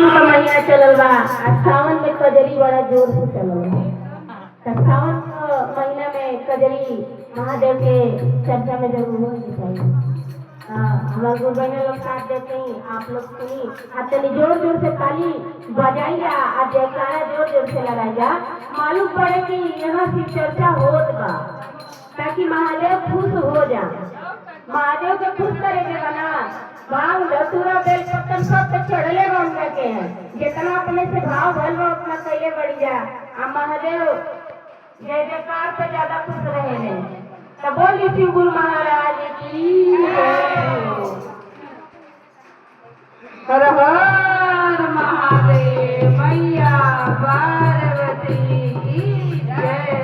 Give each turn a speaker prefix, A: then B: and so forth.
A: का महीना चलल बा। सावन में कजरी बड़ा जोर से चलल बा। सावन महीना में कजरी महादेव के चर्चा में जरूर होनी चाहिए। हमारे गुरु बहने लोग साथ देते हैं, आप लोग सुनी तनी जोर जोर से ताली बजाइया और जयकारा जोर जोर से लगाइया। मालूम पड़े कि यहाँ की चर्चा होत बा ताकि महादेव खुश हो जाए। महादेव को खुश करेंगे बना भांग धतूरा बेल पत्तन सब तो चढ़ले बन के हैं। जितना अपने से भाव भल वो अपना कैले बढ़ जा। महादेव जय जयकार पे ज्यादा खुश रहे हैं। तो बोलिए शिव गुरु महाराज की हर हर महादेव मैया पार्वती की जय।